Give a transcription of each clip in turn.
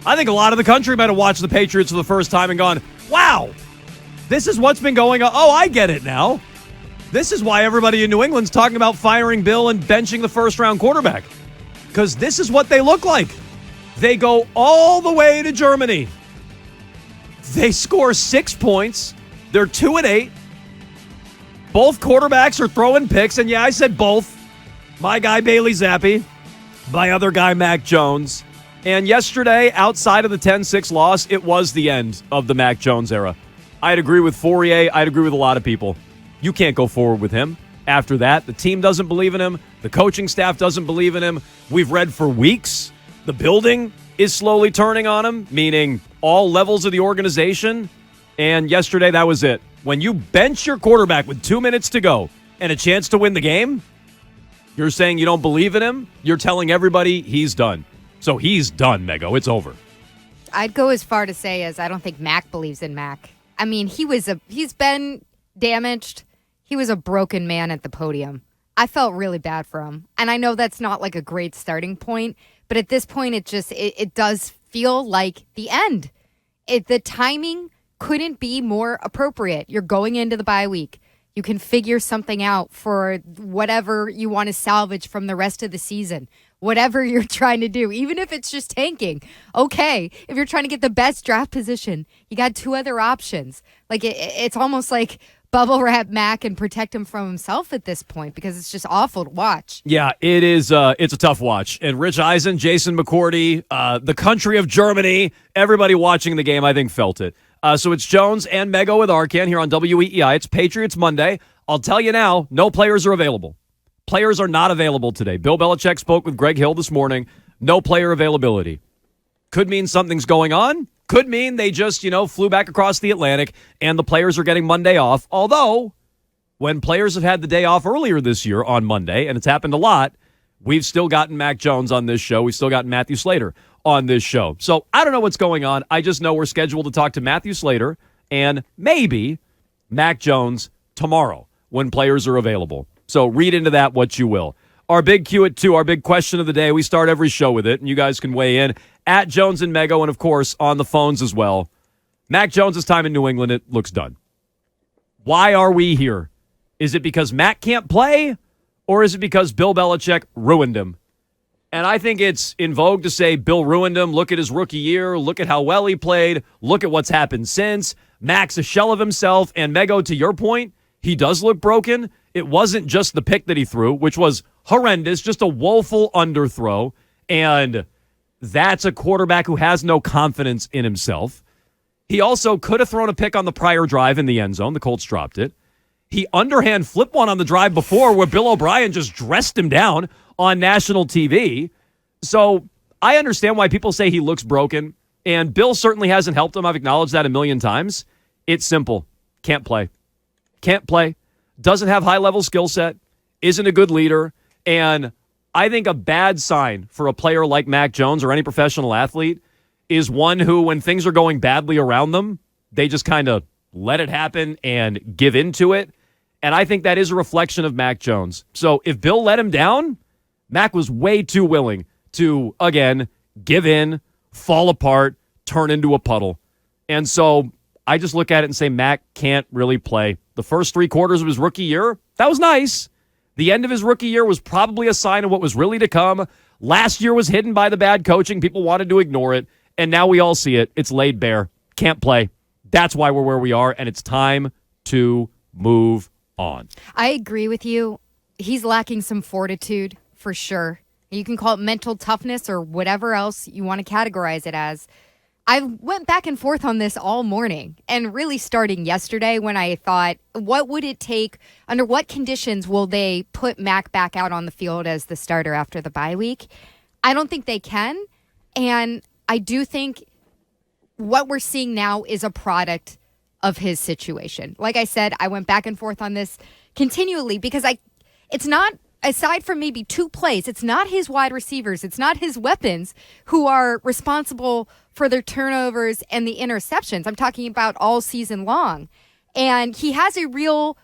I think a lot of the country might have watched the Patriots for the first time and gone, wow, this is what's been going on. Oh, I get it now. This is why everybody in New England's talking about firing Bill and benching the first-round quarterback. Because this is what they look like. They go all the way to Germany. They score 6 points. They're 2-8. Both quarterbacks are throwing picks. And yeah, I said both. My guy, Bailey Zappi. My other guy, Mac Jones. And yesterday, outside of the 10-6 loss, it was the end of the Mac Jones era. I'd agree with Fourier. I'd agree with a lot of people. You can't go forward with him. After that, the team doesn't believe in him. The coaching staff doesn't believe in him. We've read for weeks the building is slowly turning on him, meaning all levels of the organization. And yesterday, that was it. When you bench your quarterback with 2 minutes to go and a chance to win the game, you're saying you don't believe in him. You're telling everybody he's done. So he's done, Mego. It's over. I'd go as far to say as I don't think Mac believes in Mac. I mean, he's been damaged. He was a broken man at the podium. I felt really bad for him. And I know that's not like a great starting point, but at this point, it does feel like the end. The timing couldn't be more appropriate. You're going into the bye week. You can figure something out for whatever you want to salvage from the rest of the season. Whatever you're trying to do, even if it's just tanking. Okay, if you're trying to get the best draft position, you got two other options. Like it's almost like bubble wrap Mac and protect him from himself at this point because it's just awful to watch. Yeah, it is. It's a tough watch. And Rich Eisen, Jason McCourty, the country of Germany, everybody watching the game, I think, felt it. So it's Jones and Mego with Arcan here on WEEI. It's Patriots Monday. I'll tell you now, no players are available. Players are not available today. Bill Belichick spoke with Greg Hill this morning. No player availability. Could mean something's going on. Could mean they just, flew back across the Atlantic and the players are getting Monday off. Although, when players have had the day off earlier this year on Monday, and it's happened a lot, we've still gotten Mac Jones on this show. We've still gotten Matthew Slater on this show. So I don't know what's going on. I just know we're scheduled to talk to Matthew Slater and maybe Mac Jones tomorrow when players are available. So read into that what you will. Our big Q at 2, our big question of the day. We start every show with it, and you guys can weigh in at Jones and Mego, and, of course, on the phones as well. Mac Jones' time in New England, it looks done. Why are we here? Is it because Mac can't play, or is it because Bill Belichick ruined him? And I think it's in vogue to say Bill ruined him. Look at his rookie year. Look at how well he played. Look at what's happened since. Mac's a shell of himself. And, Mego, to your point, he does look broken. It wasn't just the pick that he threw, which was horrendous, just a woeful underthrow. And that's a quarterback who has no confidence in himself. He also could have thrown a pick on the prior drive in the end zone. The Colts dropped it. He underhand flipped one on the drive before where Bill O'Brien just dressed him down on national TV. So I understand why people say he looks broken. And Bill certainly hasn't helped him. I've acknowledged that a million times. It's simple. Can't play. Can't play. Doesn't have high-level skill set. Isn't a good leader. And I think a bad sign for a player like Mac Jones or any professional athlete is one who, when things are going badly around them, they just kind of let it happen and give into it. And I think that is a reflection of Mac Jones. So if Bill let him down, Mac was way too willing to, again, give in, fall apart, turn into a puddle. And so I just look at it and say Mac can't really play. The first 3 quarters of his rookie year, that was nice. The end of his rookie year was probably a sign of what was really to come. Last year was hidden by the bad coaching. People wanted to ignore it. And now we all see it. It's laid bare. Can't play. That's why we're where we are. And it's time to move on. I agree with you. He's lacking some fortitude for sure. You can call it mental toughness or whatever else you want to categorize it as. I went back and forth on this all morning and really starting yesterday when I thought, what would it take? Under what conditions will they put Mac back out on the field as the starter after the bye week? I don't think they can. And I do think what we're seeing now is a product of his situation. Like I said, I went back and forth on this continually because it's not, aside from maybe 2 plays, it's not his wide receivers, it's not his weapons who are responsible for their turnovers and the interceptions. I'm talking about all season long. And he has a real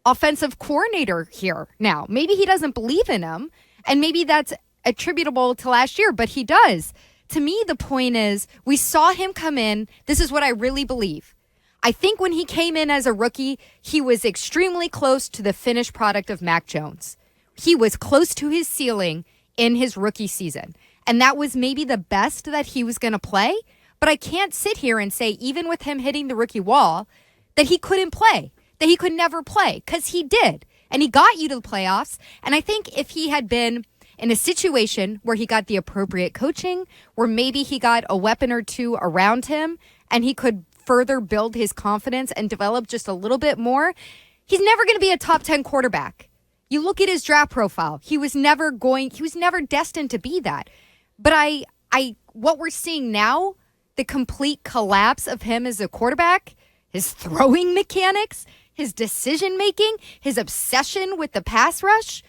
offensive coordinator here now. Maybe he doesn't believe in him, and maybe that's attributable to last year, but he does. to me, the point is we saw him come in. This is what I really believe. I think when he came in as a rookie, he was extremely close to the finished product of Mac Jones. He was close to his ceiling in his rookie season. And that was maybe the best that he was going to play. But I can't sit here and say, even with him hitting the rookie wall, that he couldn't play, that he could never play, because he did. And he got you to the playoffs. And I think if he had been in a situation where he got the appropriate coaching, where maybe he got a weapon or two around him, and he could further build his confidence and develop just a little bit more, he's never going to be a top 10 quarterback. You look at his draft profile. He was never destined to be that. But what we're seeing now, the complete collapse of him as a quarterback, his throwing mechanics, his decision making, his obsession with the pass rush,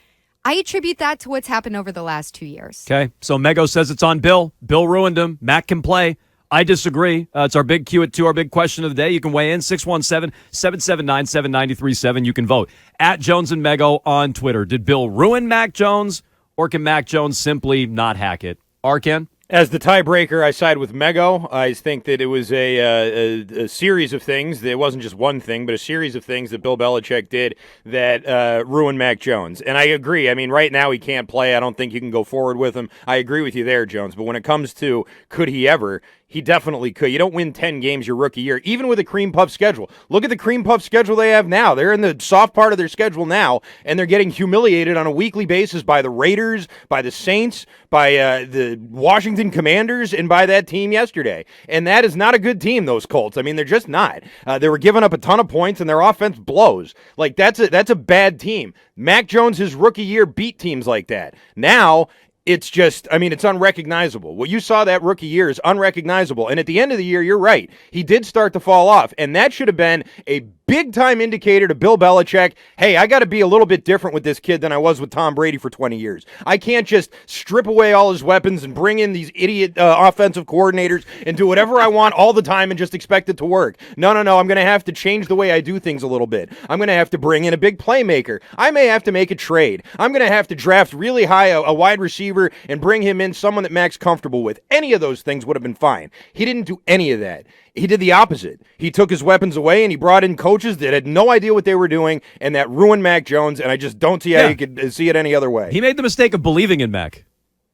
I attribute that to what's happened over the last 2 years. Okay, so Mego says it's on Bill. Bill ruined him. Mac can play. I disagree. It's our big Q at 2, our big question of the day. You can weigh in, 617-779-7937. You can vote. At Jones and Mego on Twitter. Did Bill ruin Mac Jones, or can Mac Jones simply not hack it? Arkan? As the tiebreaker, I side with Mego. I think that it was a series of things. It wasn't just one thing, but a series of things that Bill Belichick did that ruined Mac Jones. And I agree. I mean, right now he can't play. I don't think you can go forward with him. I agree with you there, Jones. But when it comes to could he ever, he definitely could. You don't win 10 games your rookie year, even with a cream puff schedule. Look at the cream puff schedule they have now. They're in the soft part of their schedule now, and they're getting humiliated on a weekly basis by the Raiders, by the Saints, by the Washington Commanders, and by that team yesterday. And that is not a good team, those Colts. I mean, they're just not. They were giving up a ton of points, and their offense blows. Like, that's a bad team. Mac Jones, his rookie year, beat teams like that. Now, it's just, I mean, it's unrecognizable. What you saw that rookie year is unrecognizable. And at the end of the year, you're right. He did start to fall off. And that should have been a big-time indicator to Bill Belichick, hey, I got to be a little bit different with this kid than I was with Tom Brady for 20 years. I can't just strip away all his weapons and bring in these idiot offensive coordinators and do whatever I want all the time and just expect it to work. No. I'm going to have to change the way I do things a little bit. I'm going to have to bring in a big playmaker. I may have to make a trade. I'm going to have to draft really high a wide receiver and bring him in someone that Mac's comfortable with. Any of those things would have been fine. He didn't do any of that. He did the opposite. He took his weapons away and he brought in coaches that had no idea what they were doing, and that ruined Mac Jones, and I just don't see how you could see it any other way. He made the mistake of believing in Mac.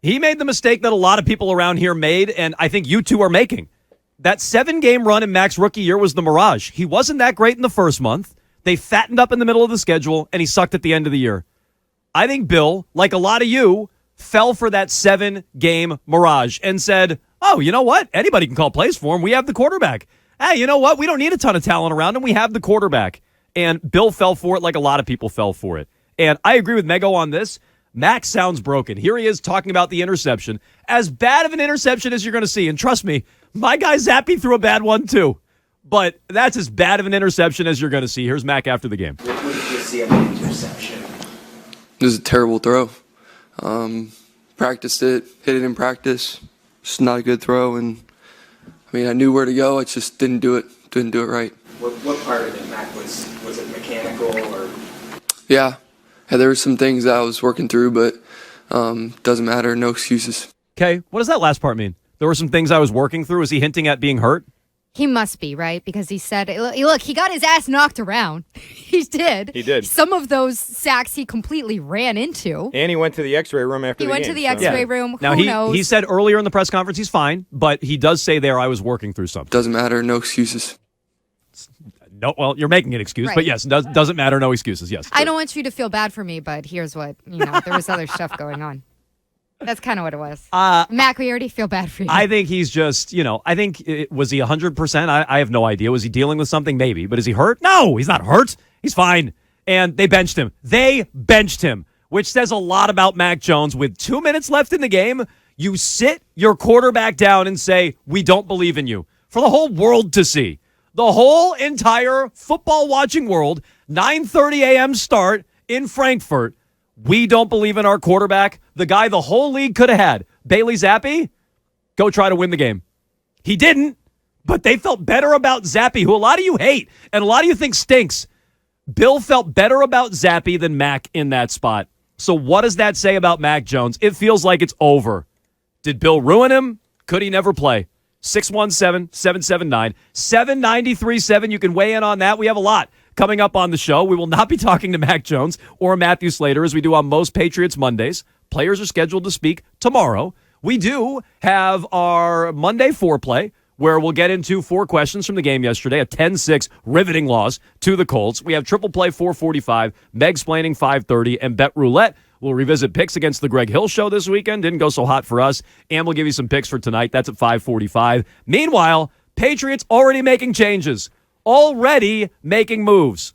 He made the mistake that a lot of people around here made, and I think you two are making. That 7-game run in Mac's rookie year was the mirage. He wasn't that great in the first month. They fattened up in the middle of the schedule, and he sucked at the end of the year. I think Bill, like a lot of you, fell for that 7-game mirage and said, oh, you know what? Anybody can call plays for him. We have the quarterback. Hey, you know what? We don't need a ton of talent around him. We have the quarterback. And Bill fell for it like a lot of people fell for it. And I agree with Mego on this. Mac sounds broken. Here he is talking about the interception. As bad of an interception as you're going to see. And trust me, my guy Zappe threw a bad one too. But that's as bad of an interception as you're going to see. Here's Mac after the game. What did you see of the interception? It was a terrible throw. Practiced it, hit it in practice. Just not a good throw. And I mean, I knew where to go. I just didn't do it. Didn't do it right. What part of it, Mac, was it mechanical or? Yeah, there were some things that I was working through, but doesn't matter. No excuses. Okay, what does that last part mean? There were some things I was working through. Is he hinting at being hurt? He must be, right? Because he said, look, he got his ass knocked around. He did. He did. Some of those sacks he completely ran into. And he went to the x-ray room after the game. He went to the x-ray room. Now, Who knows? He said earlier in the press conference he's fine, but he does say there I was working through something. Doesn't matter. No excuses. No, well, you're making an excuse, Right. but yes, doesn't matter. No excuses. Yes. I don't want you to feel bad for me, but here's what, there was other stuff going on. That's kind of what it was. Mac, we already feel bad for you. I think he's just, was he 100%? I have no idea. Was he dealing with something? Maybe. But is he hurt? No, he's not hurt. He's fine. And they benched him. Which says a lot about Mac Jones. With 2 minutes left in the game, you sit your quarterback down and say, we don't believe in you. For the whole world to see. The whole entire football-watching world, 9:30 a.m. start in Frankfurt. We don't believe in our quarterback. The guy the whole league could have had, Bailey Zappi, go try to win the game. He didn't, but they felt better about Zappi, who a lot of you hate and a lot of you think stinks. Bill felt better about Zappi than Mac in that spot. So what does that say about Mac Jones? It feels like it's over. Did Bill ruin him? Could he never play? 617-779-7937. You can weigh in on that. We have a lot coming up on the show. We will not be talking to Mac Jones or Matthew Slater as we do on most Patriots Mondays. Players are scheduled to speak tomorrow. We do have our Monday foreplay where we'll get into 4 questions from the game yesterday, a 10-6 riveting loss to the Colts. We have Triple Play 445, Meg-splaining 530, and Bet Roulette. We'll revisit picks against the Greg Hill Show this weekend. Didn't go so hot for us. And we'll give you some picks for tonight. That's at 545. Meanwhile, Patriots already making changes. Already making moves.